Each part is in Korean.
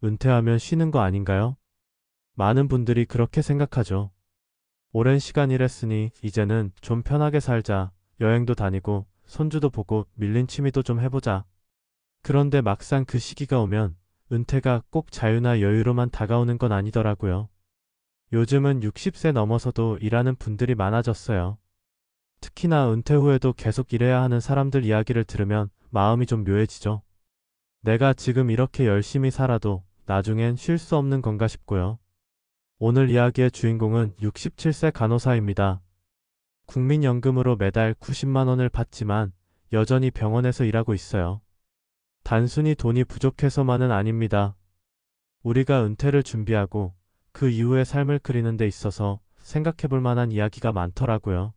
은퇴하면 쉬는 거 아닌가요? 많은 분들이 그렇게 생각하죠. 오랜 시간 일했으니 이제는 좀 편하게 살자. 여행도 다니고 손주도 보고 밀린 취미도 좀 해보자. 그런데 막상 그 시기가 오면 은퇴가 꼭 자유나 여유로만 다가오는 건 아니더라고요. 요즘은 60세 넘어서도 일하는 분들이 많아졌어요. 특히나 은퇴 후에도 계속 일해야 하는 사람들 이야기를 들으면 마음이 좀 묘해지죠. 내가 지금 이렇게 열심히 살아도 나중엔 쉴 수 없는 건가 싶고요. 오늘 이야기의 주인공은 67세 간호사입니다. 국민연금으로 매달 90만 원을 받지만 여전히 병원에서 일하고 있어요. 단순히 돈이 부족해서만은 아닙니다. 우리가 은퇴를 준비하고 그 이후의 삶을 그리는 데 있어서 생각해 볼 만한 이야기가 많더라고요.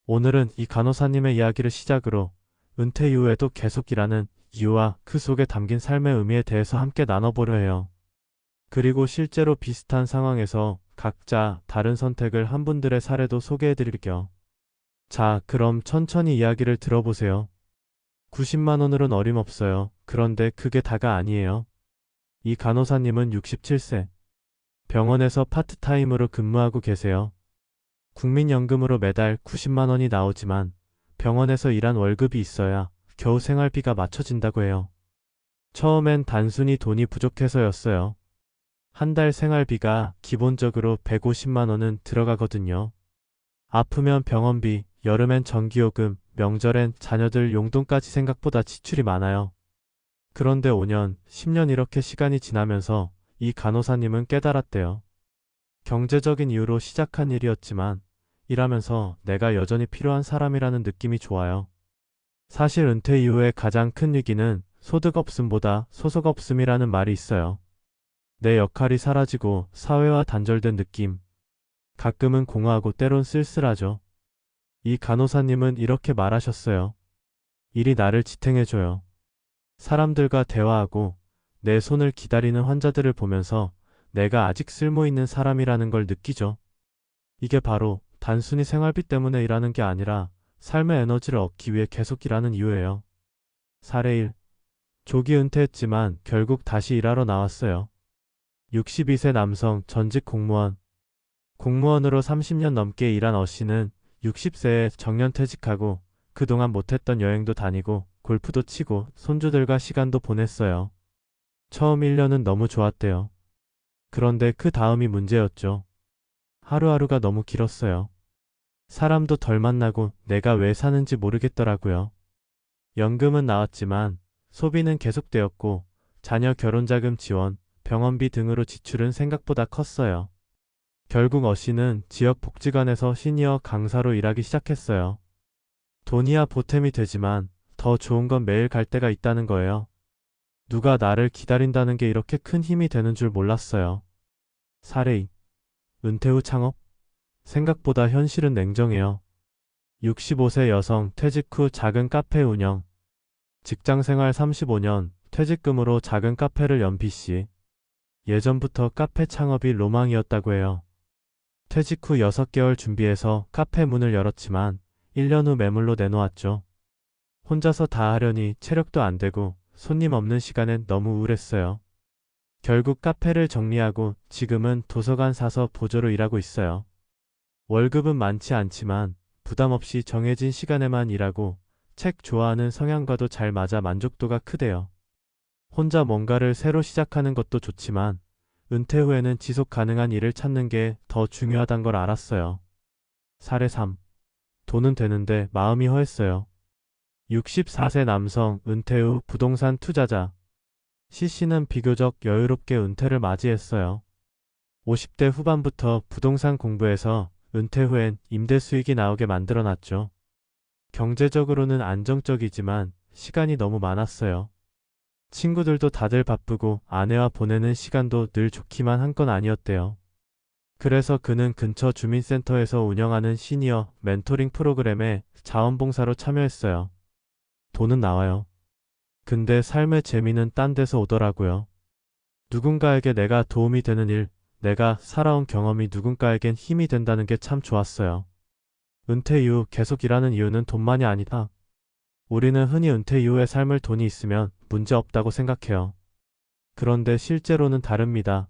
오늘은 이 간호사님의 이야기를 시작으로 은퇴 이후에도 계속 일하는 이유와 그 속에 담긴 삶의 의미에 대해서 함께 나눠보려 해요. 그리고 실제로 비슷한 상황에서 각자 다른 선택을 한 분들의 사례도 소개해 드릴게요. 자, 그럼 천천히 이야기를 들어보세요. 90만 원으론 어림없어요. 그런데 그게 다가 아니에요. 이 간호사님은 67세. 병원에서 파트타임으로 근무하고 계세요. 국민연금으로 매달 90만 원이 나오지만 병원에서 일한 월급이 있어야 겨우 생활비가 맞춰진다고 해요. 처음엔 단순히 돈이 부족해서였어요. 한 달 생활비가 기본적으로 150만 원은 들어가거든요. 아프면 병원비, 여름엔 전기요금, 명절엔 자녀들 용돈까지 생각보다 지출이 많아요. 그런데 5년, 10년 이렇게 시간이 지나면서 이 간호사님은 깨달았대요. 경제적인 이유로 시작한 일이었지만 일하면서 내가 여전히 필요한 사람이라는 느낌이 좋아요. 사실 은퇴 이후의 가장 큰 위기는 소득 없음보다 소속 없음이라는 말이 있어요. 내 역할이 사라지고 사회와 단절된 느낌. 가끔은 공허하고 때론 쓸쓸하죠. 이 간호사님은 이렇게 말하셨어요. 일이 나를 지탱해줘요. 사람들과 대화하고 내 손을 기다리는 환자들을 보면서 내가 아직 쓸모있는 사람이라는 걸 느끼죠. 이게 바로 단순히 생활비 때문에 일하는 게 아니라 삶의 에너지를 얻기 위해 계속 일하는 이유예요. 사례 1. 조기 은퇴했지만 결국 다시 일하러 나왔어요. 62세 남성 전직 공무원. 공무원으로 30년 넘게 일한 어씨는 60세에 정년퇴직하고 그동안 못했던 여행도 다니고 골프도 치고 손주들과 시간도 보냈어요. 처음 1년은 너무 좋았대요. 그런데 그 다음이 문제였죠. 하루하루가 너무 길었어요. 사람도 덜 만나고 내가 왜 사는지 모르겠더라고요. 연금은 나왔지만 소비는 계속되었고 자녀 결혼자금 지원, 병원비 등으로 지출은 생각보다 컸어요. 결국 어씨는 지역 복지관에서 시니어 강사로 일하기 시작했어요. 돈이야 보탬이 되지만 더 좋은 건 매일 갈 데가 있다는 거예요. 누가 나를 기다린다는 게 이렇게 큰 힘이 되는 줄 몰랐어요. 사례 2. 은퇴 후 창업? 생각보다 현실은 냉정해요. 65세 여성 퇴직 후 작은 카페 운영. 직장생활 35년, 퇴직금으로 작은 카페를 연 B씨. 예전부터 카페 창업이 로망이었다고 해요. 퇴직 후 6개월 준비해서 카페 문을 열었지만 1년 후 매물로 내놓았죠. 혼자서 다 하려니 체력도 안 되고 손님 없는 시간엔 너무 우울했어요. 결국 카페를 정리하고 지금은 도서관 사서 보조로 일하고 있어요. 월급은 많지 않지만 부담 없이 정해진 시간에만 일하고 책 좋아하는 성향과도 잘 맞아 만족도가 크대요. 혼자 뭔가를 새로 시작하는 것도 좋지만 은퇴 후에는 지속 가능한 일을 찾는 게 더 중요하단 걸 알았어요. 사례 3. 돈은 되는데 마음이 허했어요. 64세 남성 은퇴 후 부동산 투자자. C씨는 비교적 여유롭게 은퇴를 맞이했어요. 50대 후반부터 부동산 공부해서 은퇴 후엔 임대 수익이 나오게 만들어놨죠. 경제적으로는 안정적이지만 시간이 너무 많았어요. 친구들도 다들 바쁘고 아내와 보내는 시간도 늘 좋기만 한 건 아니었대요. 그래서 그는 근처 주민센터에서 운영하는 시니어 멘토링 프로그램에 자원봉사로 참여했어요. 돈은 나와요. 근데 삶의 재미는 딴 데서 오더라고요. 누군가에게 내가 도움이 되는 일, 내가 살아온 경험이 누군가에겐 힘이 된다는 게 참 좋았어요. 은퇴 이후 계속 일하는 이유는 돈만이 아니다. 우리는 흔히 은퇴 이후의 삶을 돈이 있으면 문제 없다고 생각해요. 그런데 실제로는 다릅니다.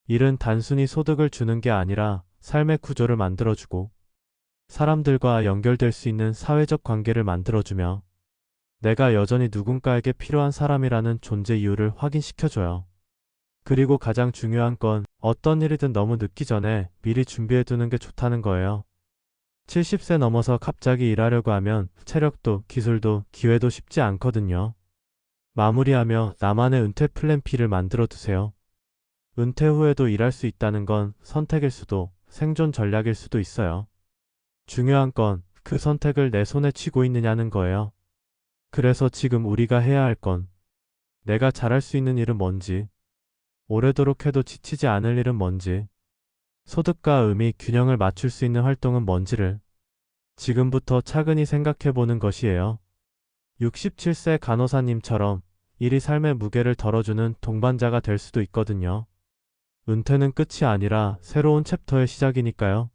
일은 단순히 소득을 주는 게 아니라 삶의 구조를 만들어주고 사람들과 연결될 수 있는 사회적 관계를 만들어주며 내가 여전히 누군가에게 필요한 사람이라는 존재 이유를 확인시켜줘요. 그리고 가장 중요한 건 어떤 일이든 너무 늦기 전에 미리 준비해두는 게 좋다는 거예요. 70세 넘어서 갑자기 일하려고 하면 체력도 기술도 기회도 쉽지 않거든요. 마무리하며 나만의 은퇴 플랜 B를 만들어 두세요. 은퇴 후에도 일할 수 있다는 건 선택일 수도 생존 전략일 수도 있어요. 중요한 건 그 선택을 내 손에 쥐고 있느냐는 거예요. 그래서 지금 우리가 해야 할 건 내가 잘할 수 있는 일은 뭔지, 오래도록 해도 지치지 않을 일은 뭔지, 소득과 의미 균형을 맞출 수 있는 활동은 뭔지를 지금부터 차근히 생각해 보는 것이에요. 67세 간호사님처럼 일이 삶의 무게를 덜어주는 동반자가 될 수도 있거든요. 은퇴는 끝이 아니라 새로운 챕터의 시작이니까요.